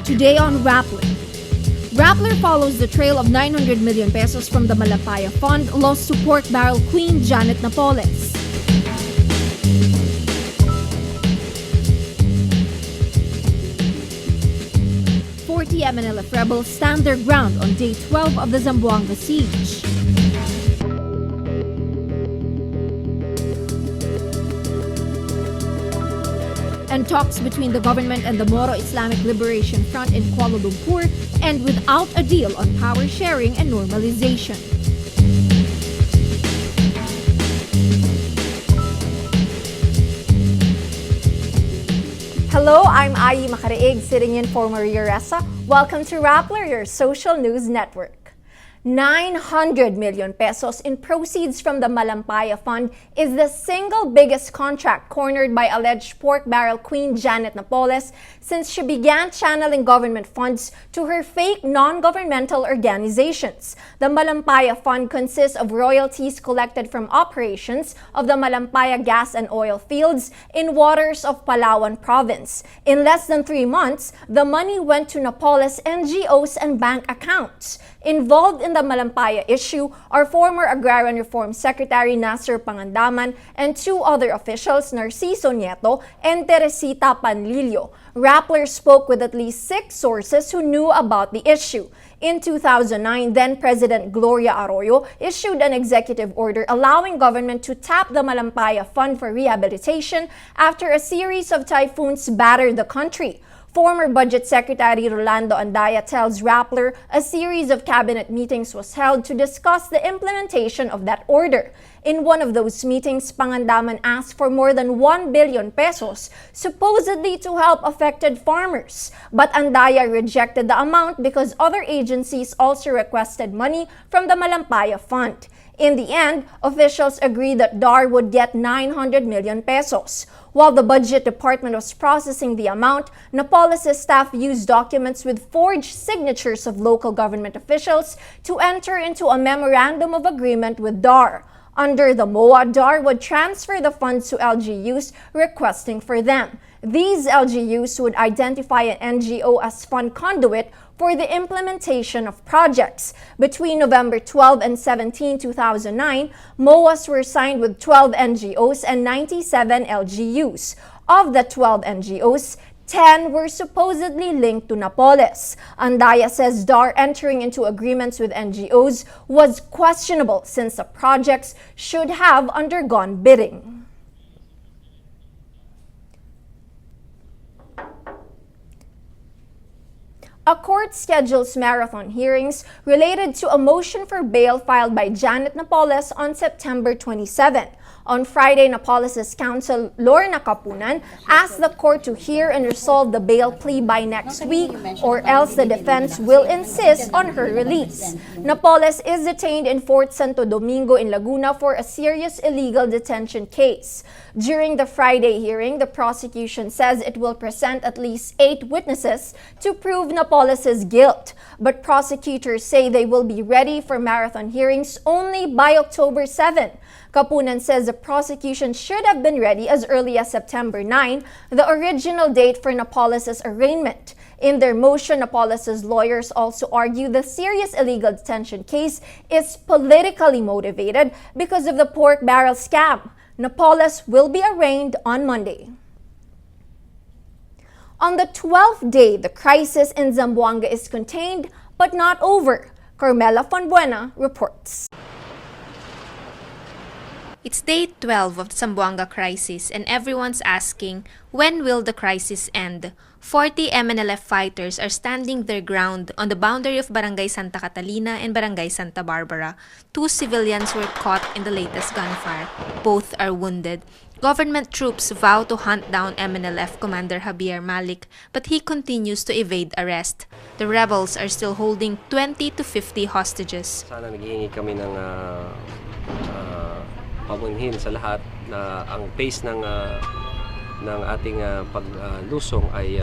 Today on Rappler. Rappler follows the trail of 900 million pesos from the Malampaya Fund lost to pork barrel queen Janet Napoles. MNLF rebels stand their ground on day 12 of the Zamboanga siege. And talks between the government and the Moro Islamic Liberation Front in Kuala Lumpur end without a deal on power sharing and normalization. Hello, I'm Ai Makariig, sitting in for Maria Ressa. Welcome to Rappler, your social news network. 900 million pesos in proceeds from the Malampaya Fund is the single biggest contract cornered by alleged pork barrel queen Janet Napoles since she began channeling government funds to her fake non-governmental organizations. The Malampaya Fund consists of royalties collected from operations of the Malampaya gas and oil fields in waters of Palawan province. In less than 3 months, the money went to Napoles NGOs and bank accounts. Involved in the Malampaya issue are former Agrarian Reform Secretary Nasser Pangandaman and 2 other officials, Narciso Nieto and Teresita Panlilio. Rappler spoke with at least 6 sources who knew about the issue. In 2009, then-President Gloria Arroyo issued an executive order allowing government to tap the Malampaya Fund for rehabilitation after a series of typhoons battered the country. Former Budget Secretary Rolando Andaya tells Rappler a series of cabinet meetings was held to discuss the implementation of that order. In one of those meetings, Pangandaman asked for more than 1 billion pesos, supposedly to help affected farmers. But Andaya rejected the amount because other agencies also requested money from the Malampaya Fund. In the end, officials agreed that DAR would get 900 million pesos. While the Budget Department was processing the amount, Napoles' staff used documents with forged signatures of local government officials to enter into a memorandum of agreement with DAR. Under the MOA, DAR would transfer the funds to LGUs requesting for them. These LGUs would identify an NGO as fund conduit for the implementation of projects. Between November 12 and 17, 2009, MOAs were signed with 12 NGOs and 97 LGUs. Of the 12 NGOs, 10 were supposedly linked to Napoles. Andaya says DAR entering into agreements with NGOs was questionable since the projects should have undergone bidding. A court schedules marathon hearings related to a motion for bail filed by Janet Napoles on September 27. On Friday, Napoles' counsel, Lorna Kapunan, asked the court to hear and resolve the bail plea by next week or else the defense will insist on her release. Napoles is detained in Fort Santo Domingo in Laguna for a serious illegal detention case. During the Friday hearing, the prosecution says it will present at least 8 witnesses to prove Napoles' guilt. But prosecutors say they will be ready for marathon hearings only by October 7. Kapunan says the prosecution should have been ready as early as September 9, the original date for Napoles' arraignment. In their motion, Napoles' lawyers also argue the serious illegal detention case is politically motivated because of the pork barrel scam. Napoles will be arraigned on Monday. On the 12th day, the crisis in Zamboanga is contained but not over. Carmela Fonbuena reports. It's day 12 of the Zamboanga crisis and everyone's asking, when will the crisis end? 40 MNLF fighters are standing their ground on the boundary of Barangay Santa Catalina and Barangay Santa Barbara. 2 civilians were caught in the latest gunfire. Both are wounded. Government troops vow to hunt down MNLF Commander Javier Malik, but he continues to evade arrest. The rebels are still holding 20 to 50 hostages. Sana naghihingi kami ng pamunhin sa lahat na ang pace ng ating paglusong ay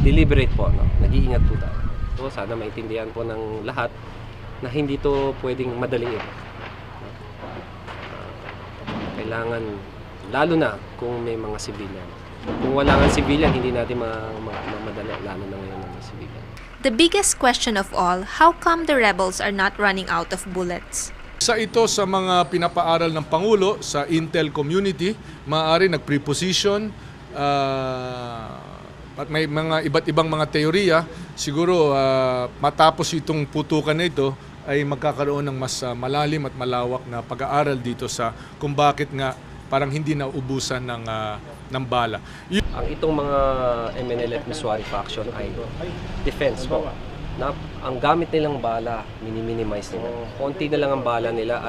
deliberate po, no? Nag-iingat po tayo. So sana maintindihan po ng lahat na hindi to pwedeng madaliin. Kailangan, lalo na kung may mga civilian, Kung wala nga civilian, hindi natin madala, lalo na ngayon ng civilian. The biggest question of all, how come the rebels are not running out of bullets? Sa ito sa mga pinapaaral ng Pangulo sa Intel community, maaari nag-preposition at may mga iba't ibang mga teorya. Siguro matapos itong putukan na ito ay magkakaroon ng mas malalim at malawak na pag-aaral dito sa kung bakit nga parang hindi nauubusan ng bala. Ang itong mga MNLF Miswari faction ay defense po. Na ang gamit nilang bala, minimize nila. Konti na lang ang bala nila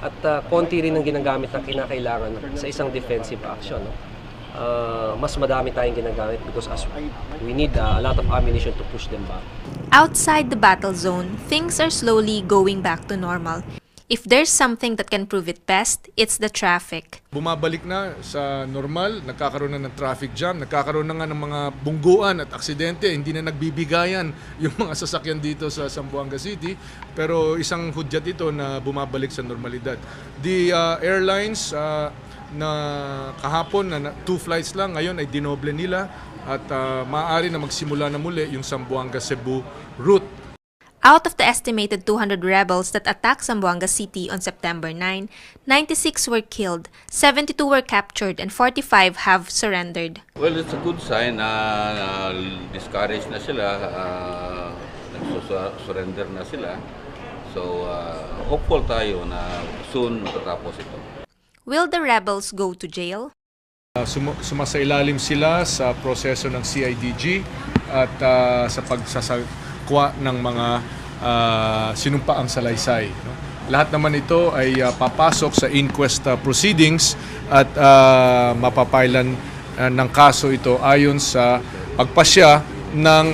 at konti rin ang ginagamit na kinakailangan sa isang defensive action. No? Mas madami tayong ginagamit because we need a lot of ammunition to push them back. Outside the battle zone, things are slowly going back to normal. If there's something that can prove it best, it's the traffic. Bumabalik na sa normal, nagkakaroon na ng traffic jam, nagkakaroon na nga ng mga bungguan at aksidente, hindi na nagbibigayan yung mga sasakyan dito sa Zamboanga City, pero isang hudyat ito na bumabalik sa normalidad. The airlines na kahapon na 2 flights lang, ngayon ay dinoble nila at maaari na magsimula na muli yung Zamboanga-Cebu route. Out of the estimated 200 rebels that attacked Zamboanga City on September 9, 96 were killed, 72 were captured, and 45 have surrendered. Well, it's a good sign na discouraged na sila, nagsusurrender na sila. So, hopeful tayo na soon matatapos ito. Will the rebels go to jail? Sumasailalim sila sa proseso ng CIDG at sa pagsasakwa ng mga sinumpaang salaysay. No? Lahat naman ito ay papasok sa inquest proceedings at mapapailan ng kaso ito ayon sa pagpasya ng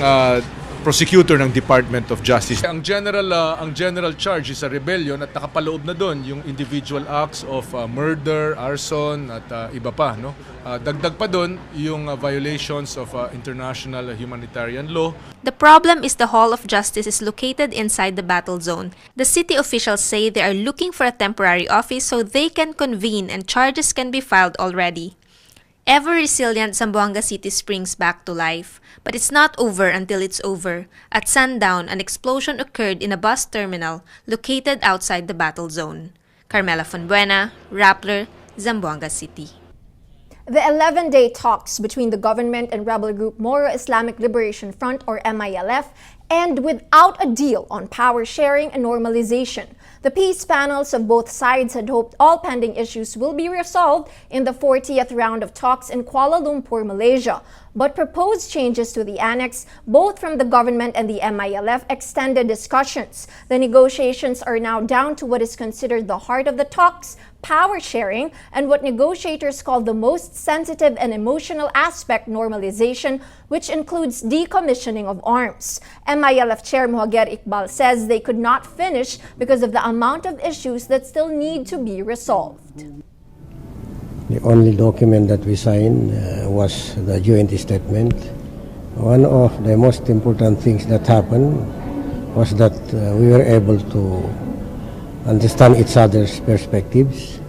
prosecutor ng Department of Justice. Ang general charge is a rebellion at nakapaloob na doon yung individual acts of murder, arson at iba pa. No? Dagdag pa doon yung violations of international humanitarian law. The problem is the Hall of Justice is located inside the battle zone. The city officials say they are looking for a temporary office so they can convene and charges can be filed already. Ever-resilient Zamboanga City springs back to life, but it's not over until it's over. At sundown, an explosion occurred in a bus terminal located outside the battle zone. Carmela Fonbuena, Rappler, Zamboanga City. The 11-day talks between the government and rebel group Moro Islamic Liberation Front or MILF end without a deal on power sharing and normalization. The peace panels of both sides had hoped all pending issues will be resolved in the 40th round of talks in Kuala Lumpur, Malaysia. But proposed changes to the annex, both from the government and the MILF, extended discussions. The negotiations are now down to what is considered the heart of the talks, power sharing, and what negotiators call the most sensitive and emotional aspect, normalization, which includes decommissioning of arms. MILF Chair Mohager Iqbal says they could not finish because of the amount of issues that still need to be resolved. The only document that we signed was the joint statement. One of the most important things that happened was that we were able to understand each other's perspectives,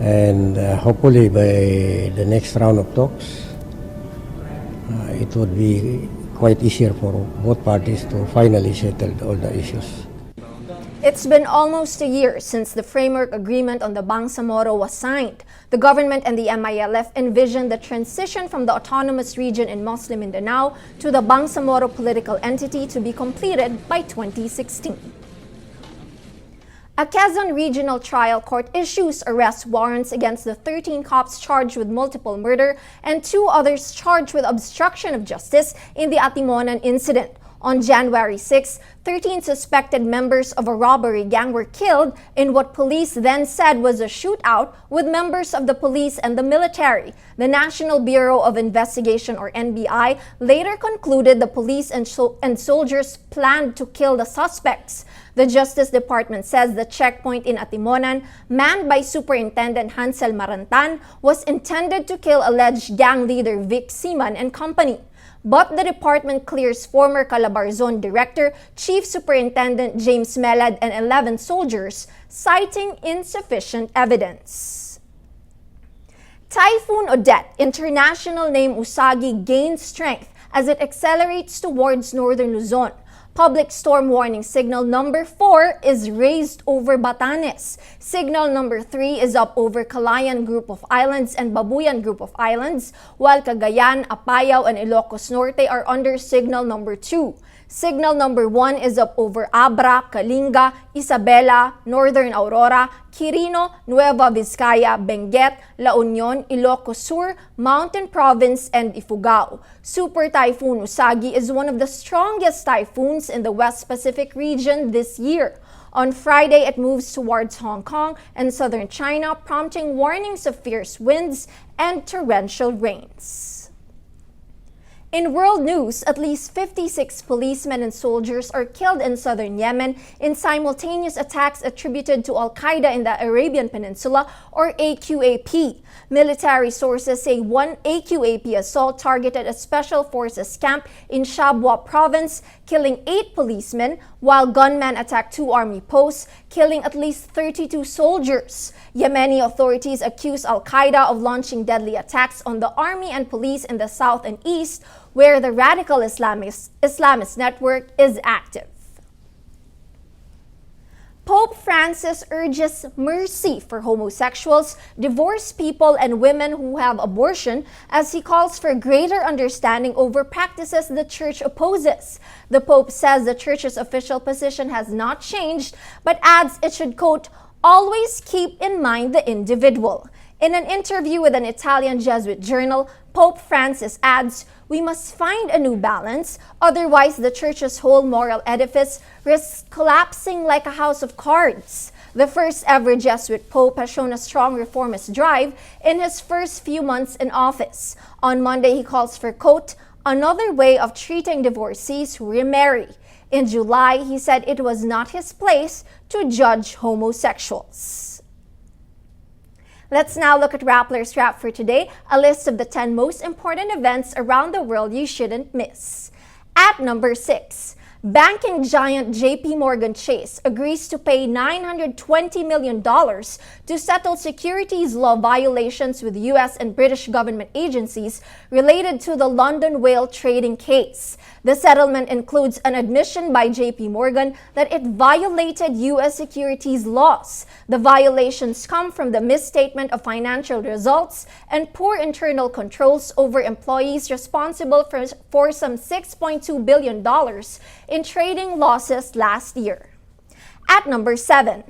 and hopefully by the next round of talks it would be quite easier for both parties to finally settle all the issues. It's been almost a year since the framework agreement on the Bangsamoro was signed. The government and the MILF envisioned the transition from the autonomous region in Muslim Mindanao to the Bangsamoro political entity to be completed by 2016. A Quezon Regional Trial Court issues arrest warrants against the 13 cops charged with multiple murder and 2 others charged with obstruction of justice in the Atimonan incident. On January 6, 13 suspected members of a robbery gang were killed in what police then said was a shootout with members of the police and the military. The National Bureau of Investigation, or NBI, later concluded the police and soldiers planned to kill the suspects. The Justice Department says the checkpoint in Atimonan, manned by Superintendent Hansel Marantan, was intended to kill alleged gang leader Vic Seaman and company. But the department clears former Calabar Zone Director, Chief Superintendent James Melad and 11 soldiers, citing insufficient evidence. Typhoon Odette, international name Usagi, gains strength as it accelerates towards northern Luzon. Public storm warning signal number 4 is raised over Batanes. Signal number 3 is up over Calayan Group of Islands and Babuyan Group of Islands, while Cagayan, Apayao, and Ilocos Norte are under signal number 2. Signal number 1 is up over Abra, Kalinga, Isabela, Northern Aurora, Quirino, Nueva Vizcaya, Benguet, La Union, Ilocos Sur, Mountain Province, and Ifugao. Super Typhoon Usagi is one of the strongest typhoons in the West Pacific region this year. On Friday, it moves towards Hong Kong and southern China, prompting warnings of fierce winds and torrential rains. In world news, at least 56 policemen and soldiers are killed in southern Yemen in simultaneous attacks attributed to Al-Qaeda in the Arabian Peninsula, or AQAP. Military sources say one AQAP assault targeted a special forces camp in Shabwa province, killing 8 policemen, while gunmen attacked 2 army posts, killing at least 32 soldiers. Yemeni authorities accuse Al-Qaeda of launching deadly attacks on the army and police in the south and east, where the radical Islamist network is active. Pope Francis urges mercy for homosexuals, divorced people, and women who have abortion as he calls for greater understanding over practices the Church opposes. The Pope says the Church's official position has not changed, but adds it should, quote, always keep in mind the individual. In an interview with an Italian Jesuit journal, Pope Francis adds, we must find a new balance, otherwise the Church's whole moral edifice risks collapsing like a house of cards. The first ever Jesuit Pope has shown a strong reformist drive in his first few months in office. On Monday, he calls for, quote, another way of treating divorcees who remarry. In July, he said it was not his place to judge homosexuals. Let's now look at Rappler's Wrap for today, a list of the 10 most important events around the world you shouldn't miss. At number 6, banking giant JP Chase agrees to pay $920 million to settle securities law violations with U.S. and British government agencies related to the London whale trading case. The settlement includes an admission by JP that it violated U.S. securities laws. The violations come from the misstatement of financial results and poor internal controls over employees responsible for some $6.2 billion in trading losses last year. At number 7,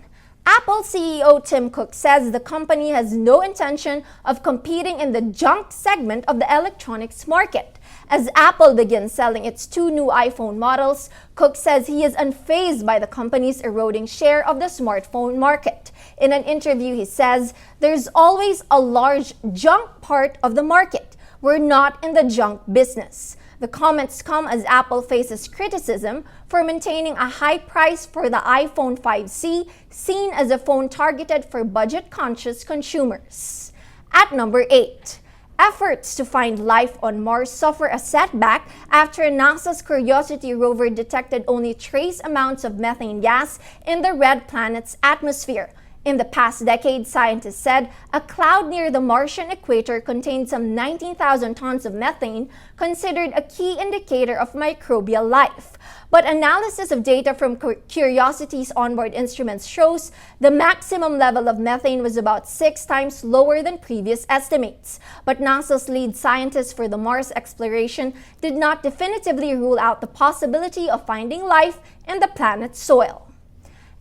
Apple CEO Tim Cook says the company has no intention of competing in the junk segment of the electronics market. As Apple begins selling its 2 new iPhone models, Cook says he is unfazed by the company's eroding share of the smartphone market. In an interview, he says, there's always a large junk part of the market. We're not in the junk business. The comments come as Apple faces criticism for maintaining a high price for the iPhone 5C, seen as a phone targeted for budget-conscious consumers. At number 8, efforts to find life on Mars suffer a setback after NASA's Curiosity rover detected only trace amounts of methane gas in the red planet's atmosphere. In the past decade, scientists said a cloud near the Martian equator contained some 19,000 tons of methane, considered a key indicator of microbial life. But analysis of data from Curiosity's onboard instruments shows the maximum level of methane was about 6 times lower than previous estimates. But NASA's lead scientist for the Mars exploration did not definitively rule out the possibility of finding life in the planet's soil.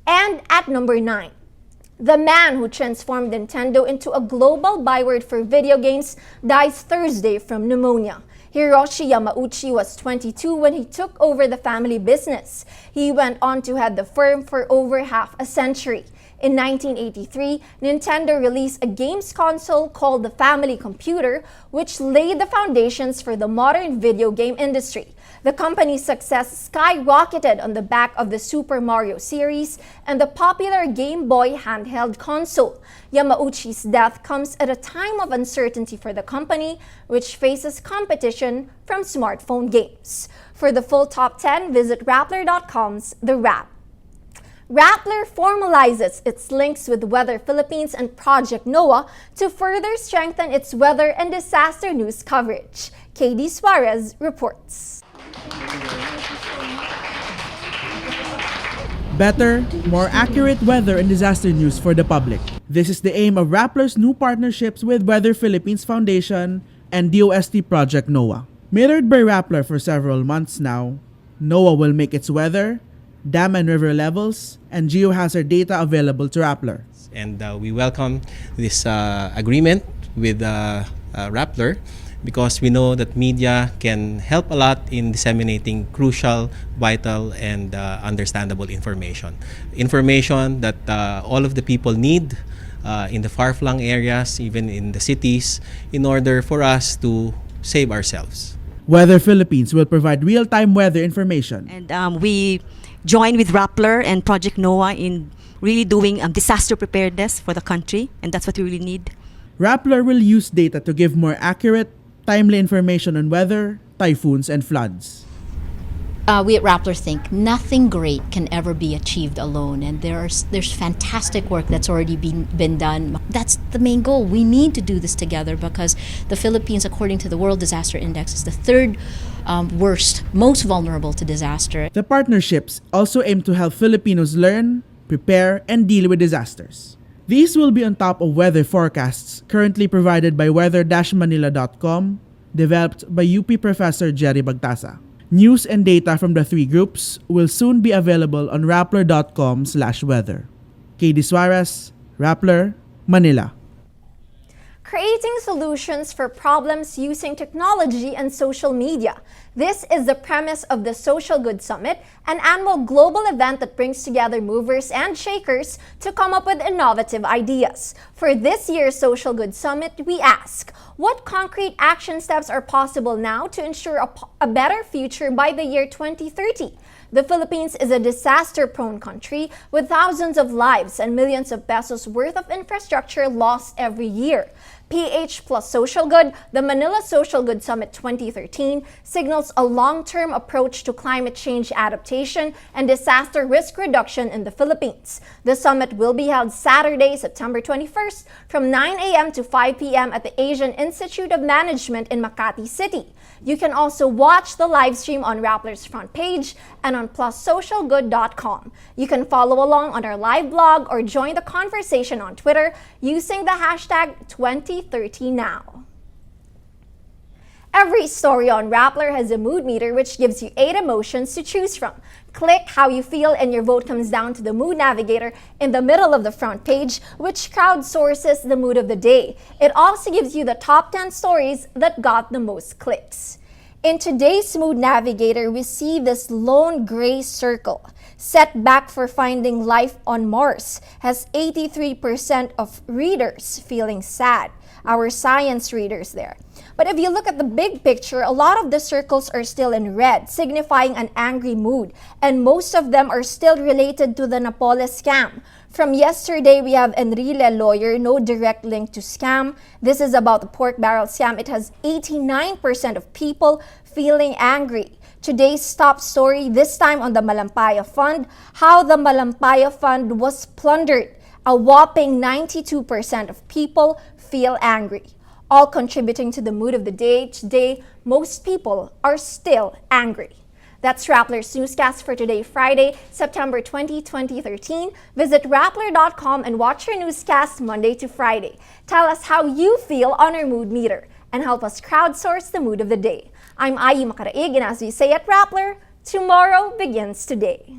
And at number 9, the man who transformed Nintendo into a global byword for video games dies Thursday from pneumonia. Hiroshi Yamauchi was 22 when he took over the family business. He went on to head the firm for over half a century. In 1983, Nintendo released a games console called the Family Computer, which laid the foundations for the modern video game industry. The company's success skyrocketed on the back of the Super Mario series and the popular Game Boy handheld console. Yamauchi's death comes at a time of uncertainty for the company, which faces competition from smartphone games. For the full top 10, visit Rappler.com's The Wrap. Rappler formalizes its links with Weather Philippines and Project NOAA to further strengthen its weather and disaster news coverage. KD Suarez reports. Better, more accurate weather and disaster news for the public. This is the aim of Rappler's new partnerships with Weather Philippines Foundation and DOST Project NOAA. Mirrored by Rappler for several months now, NOAA will make its weather, dam and river levels, and geohazard data available to Rappler. And we welcome this agreement with Rappler because we know that media can help a lot in disseminating crucial, vital, and understandable information. Information that all of the people need in the far-flung areas, even in the cities, in order for us to save ourselves. Weather Philippines will provide real-time weather information. And we join with Rappler and Project NOAA in really doing disaster preparedness for the country, and that's what we really need. Rappler will use data to give more accurate, timely information on weather, typhoons, and floods. We at Rappler think nothing great can ever be achieved alone, and there's fantastic work that's already been done. That's the main goal. We need to do this together because the Philippines, according to the World Disaster Index, is the third worst, most vulnerable to disaster. The partnerships also aim to help Filipinos learn, prepare, and deal with disasters. These will be on top of weather forecasts currently provided by weather-manila.com, developed by UP Professor Jerry Bagtasa. News and data from the three groups will soon be available on rappler.com/weather. KD Suarez, Rappler, Manila. Creating solutions for problems using technology and social media. This is the premise of the Social Good Summit, an annual global event that brings together movers and shakers to come up with innovative ideas. For this year's Social Good Summit, we ask, what concrete action steps are possible now to ensure a better future by the year 2030? The Philippines is a disaster-prone country with thousands of lives and millions of pesos worth of infrastructure lost every year. PH plus Social Good, the Manila Social Good Summit 2013, signals a long-term approach to climate change adaptation and disaster risk reduction in the Philippines. The summit will be held Saturday, September 21st from 9 a.m. to 5 p.m. at the Asian Institute of Management in Makati City. You can also watch the live stream on Rappler's front page and on plussocialgood.com. You can follow along on our live blog or join the conversation on Twitter using the hashtag 2030now. Every story on Rappler has a mood meter which gives you 8 emotions to choose from. Click how you feel and your vote comes down to the mood navigator in the middle of the front page, which crowdsources the mood of the day. It also gives you the top 10 stories that got the most clicks. In today's mood navigator, we see this lone gray circle. Set back for finding life on Mars has 83% of readers feeling sad. Our science readers there. But if you look at the big picture, a lot of the circles are still in red, signifying an angry mood, and most of them are still related to the Napoles scam. From yesterday, we have Enrile lawyer, no direct link to scam. This is about the pork barrel scam. It has 89% of people feeling angry. Today's top story, this time on the Malampaya Fund, how the Malampaya Fund was plundered. A whopping 92% of people feel angry. All contributing to the mood of the day. Today, most people are still angry. That's Rappler's Newscast for today, Friday, September 20, 2013. Visit Rappler.com and watch your newscast Monday to Friday. Tell us how you feel on our mood meter and help us crowdsource the mood of the day. I'm Ayi Makaraig, and as we say at Rappler, tomorrow begins today.